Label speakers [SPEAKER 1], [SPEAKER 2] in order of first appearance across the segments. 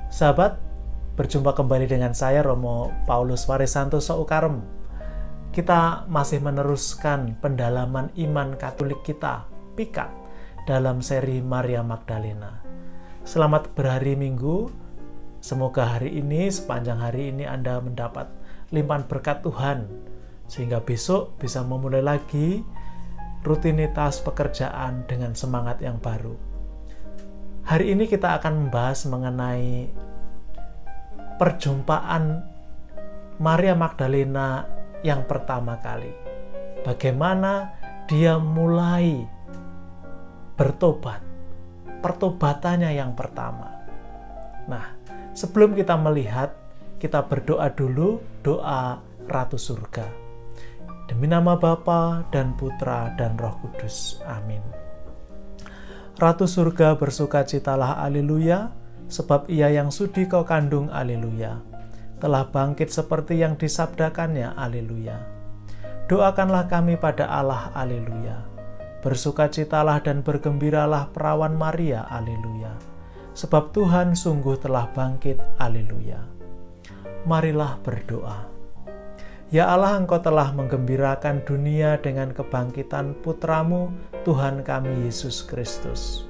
[SPEAKER 1] Sahabat, berjumpa kembali dengan saya Romo Paulus Warisanto Soukarem. Kita masih meneruskan pendalaman iman Katolik kita, PIKAT, dalam seri Maria Magdalena. Selamat berhari Minggu. Semoga hari ini, sepanjang hari ini Anda mendapat limpahan berkat Tuhan, sehingga besok bisa memulai lagi rutinitas pekerjaan dengan semangat yang baru. Hari ini kita akan membahas mengenai perjumpaan Maria Magdalena yang pertama kali. Bagaimana dia mulai bertobat, pertobatannya yang pertama. Nah, sebelum kita melihat, kita berdoa dulu doa Ratu Surga. Demi nama Bapa dan Putra dan Roh Kudus. Amin. Ratu Surga bersukacitalah, haleluya, sebab ia yang sudi kau kandung, haleluya, telah bangkit seperti yang disabdakannya, haleluya. Doakanlah kami pada Allah, haleluya. Bersukacitalah dan bergembiralah perawan Maria, haleluya, sebab Tuhan sungguh telah bangkit, haleluya. Marilah berdoa. Ya Allah, Engkau telah menggembirakan dunia dengan kebangkitan Putramu, Tuhan kami Yesus Kristus.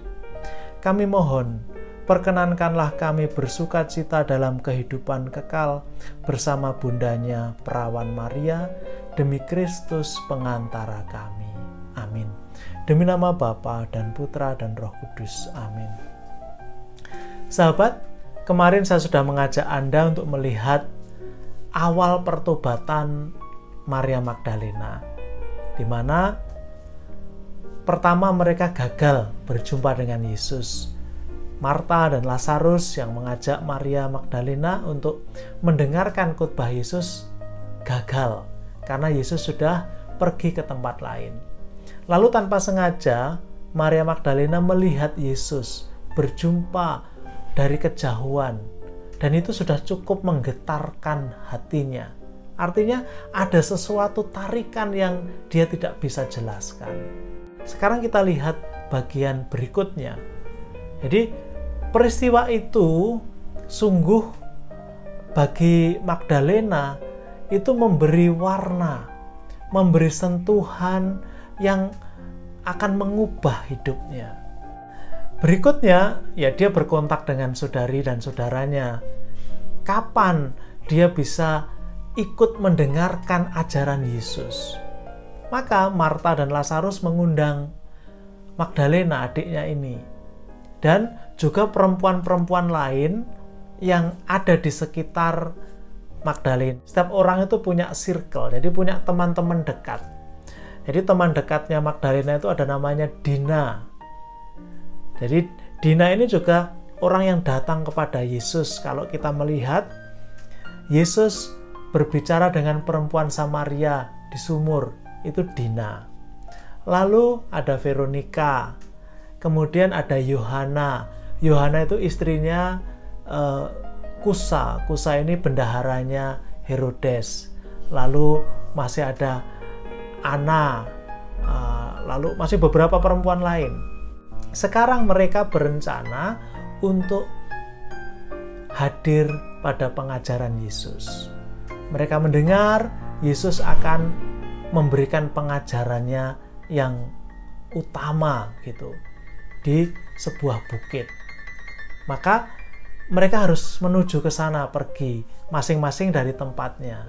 [SPEAKER 1] Kami mohon, perkenankanlah kami bersukacita dalam kehidupan kekal bersama bundanya perawan Maria, demi Kristus pengantara kami. Amin. Demi nama Bapa dan Putra dan Roh Kudus. Amin. Sahabat, kemarin saya sudah mengajak Anda untuk melihat awal pertobatan Maria Magdalena, di mana pertama mereka gagal berjumpa dengan Yesus. Marta dan Lazarus yang mengajak Maria Magdalena untuk mendengarkan khotbah Yesus gagal karena Yesus sudah pergi ke tempat lain. Lalu tanpa sengaja Maria Magdalena melihat Yesus berjumpa dari kejauhan. Dan itu sudah cukup menggetarkan hatinya. Artinya ada sesuatu tarikan yang dia tidak bisa jelaskan. Sekarang kita lihat bagian berikutnya. Jadi peristiwa itu sungguh bagi Magdalena itu memberi warna, memberi sentuhan yang akan mengubah hidupnya. Berikutnya, ya dia berkontak dengan saudari dan saudaranya. Kapan dia bisa ikut mendengarkan ajaran Yesus? Maka Marta dan Lazarus mengundang Magdalena, adiknya ini, dan juga perempuan-perempuan lain yang ada di sekitar Magdalena. Setiap orang itu punya circle, jadi punya teman-teman dekat. Jadi teman dekatnya Magdalena itu ada namanya Dina. Jadi Dina ini juga orang yang datang kepada Yesus. Kalau kita melihat Yesus berbicara dengan perempuan Samaria di sumur, itu Dina. Lalu ada Veronica, kemudian ada Yohana. Yohana itu istrinya Kusa. Kusa ini bendaharanya Herodes. Lalu masih ada Ana, lalu masih beberapa perempuan lain. Sekarang mereka berencana untuk hadir pada pengajaran Yesus. Mereka mendengar Yesus akan memberikan pengajarannya yang utama gitu di sebuah bukit. Maka mereka harus menuju ke sana, pergi masing-masing dari tempatnya.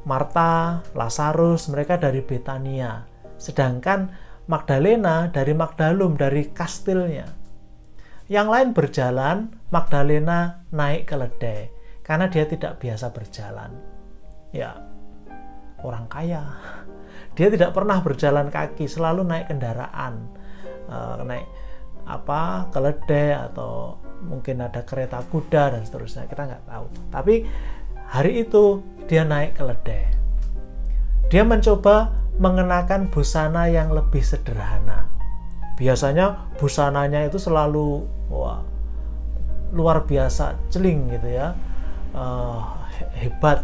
[SPEAKER 1] Marta, Lazarus, mereka dari Betania, sedangkan Magdalena dari Magdalum, dari kastilnya. Yang lain berjalan, Magdalena naik keledai karena dia tidak biasa berjalan. Ya, orang kaya. Dia tidak pernah berjalan kaki, selalu naik kendaraan, naik keledai atau mungkin ada kereta kuda dan seterusnya. Kita nggak tahu. Tapi hari itu dia naik keledai. Dia mencoba mengenakan busana yang lebih sederhana. Biasanya busananya itu selalu luar biasa, celing gitu ya, hebat.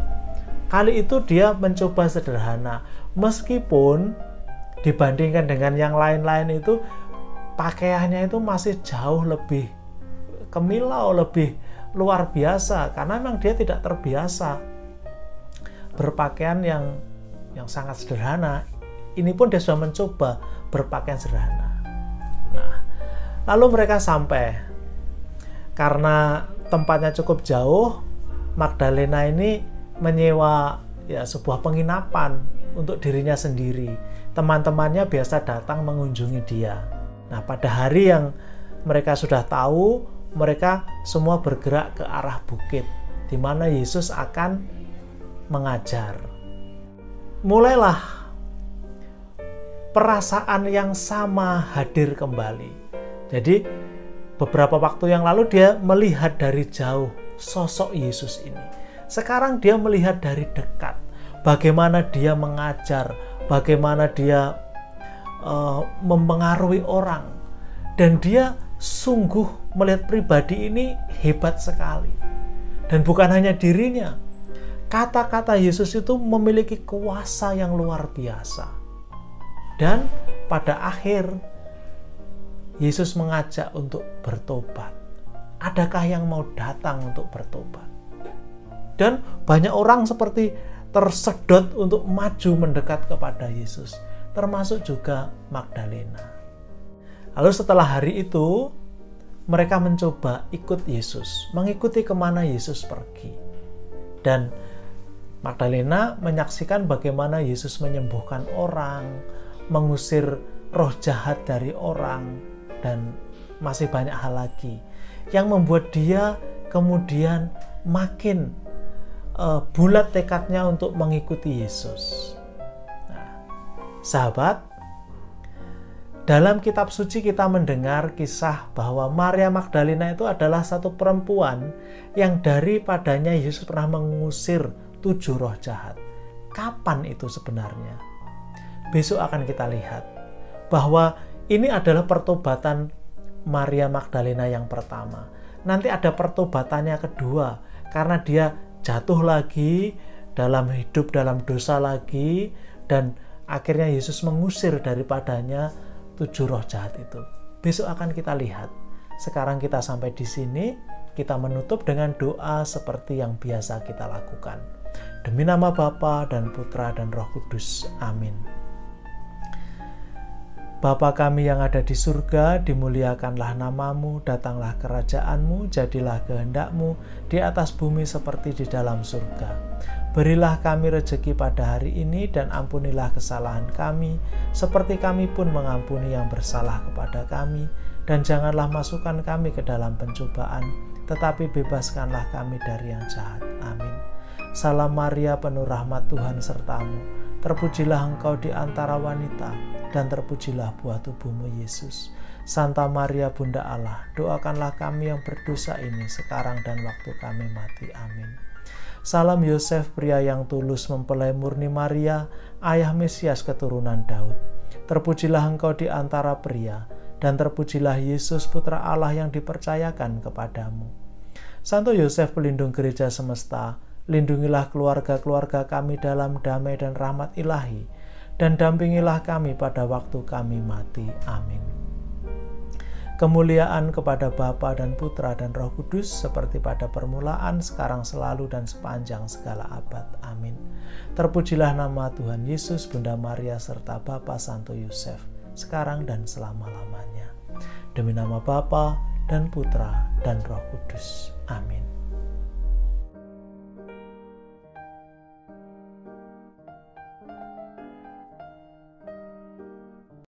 [SPEAKER 1] Kali itu dia mencoba sederhana, meskipun dibandingkan dengan yang lain-lain itu pakaiannya itu masih jauh lebih kemilau, lebih luar biasa, karena memang dia tidak terbiasa berpakaian yang sangat sederhana. Ini pun dia sudah mencoba berpakaian sederhana. Nah, lalu mereka sampai, karena tempatnya cukup jauh, Magdalena ini menyewa sebuah penginapan untuk dirinya sendiri. Teman-temannya biasa datang mengunjungi dia. Nah, pada hari yang mereka sudah tahu, mereka semua bergerak ke arah bukit di mana Yesus akan mengajar. Mulailah perasaan yang sama hadir kembali. Jadi beberapa waktu yang lalu dia melihat dari jauh sosok Yesus ini. Sekarang dia melihat dari dekat, bagaimana dia mengajar, bagaimana dia mempengaruhi orang. Dan dia sungguh melihat pribadi ini hebat sekali. Dan bukan hanya dirinya, kata-kata Yesus itu memiliki kuasa yang luar biasa. Dan pada akhir, Yesus mengajak untuk bertobat. Adakah yang mau datang untuk bertobat? Dan banyak orang seperti tersedot untuk maju mendekat kepada Yesus, termasuk juga Magdalena. Lalu setelah hari itu, mereka mencoba ikut Yesus, mengikuti kemana Yesus pergi. Dan Magdalena menyaksikan bagaimana Yesus menyembuhkan orang, mengusir roh jahat dari orang, dan masih banyak hal lagi yang membuat dia kemudian makin bulat tekadnya untuk mengikuti Yesus. Nah, sahabat, dalam kitab suci kita mendengar kisah bahwa Maria Magdalena itu adalah satu perempuan yang daripadanya Yesus pernah mengusir 7 roh jahat. Kapan itu sebenarnya? Besok akan kita lihat bahwa ini adalah pertobatan Maria Magdalena yang pertama. Nanti ada pertobatannya kedua, karena dia jatuh lagi dalam hidup dalam dosa lagi, dan akhirnya Yesus mengusir daripadanya 7 roh jahat itu. Besok akan kita lihat. Sekarang kita sampai di sini, kita menutup dengan doa seperti yang biasa kita lakukan. Demi nama Bapa dan Putra dan Roh Kudus. Amin. Bapa kami yang ada di surga, dimuliakanlah namamu, datanglah kerajaanmu, jadilah kehendakmu di atas bumi seperti di dalam surga. Berilah kami rejeki pada hari ini dan ampunilah kesalahan kami, seperti kami pun mengampuni yang bersalah kepada kami. Dan janganlah masukkan kami ke dalam pencobaan, tetapi bebaskanlah kami dari yang jahat. Amin. Salam Maria, penuh rahmat Tuhan sertamu. Terpujilah engkau di antara wanita, dan terpujilah buah tubuhmu Yesus. Santa Maria Bunda Allah, doakanlah kami yang berdosa ini sekarang dan waktu kami mati. Amin. Salam Yosef, pria yang tulus mempelai murni Maria, ayah Mesias keturunan Daud. Terpujilah engkau di antara pria, dan terpujilah Yesus putra Allah yang dipercayakan kepadamu. Santo Yosef, pelindung gereja semesta, lindungilah keluarga-keluarga kami dalam damai dan rahmat ilahi, dan dampingilah kami pada waktu kami mati. Amin. Kemuliaan kepada Bapa dan Putra dan Roh Kudus, seperti pada permulaan, sekarang, selalu, dan sepanjang segala abad. Amin. Terpujilah nama Tuhan Yesus, Bunda Maria, serta Bapa Santo Yosef, sekarang dan selama-lamanya. Demi nama Bapa dan Putra dan Roh Kudus. Amin.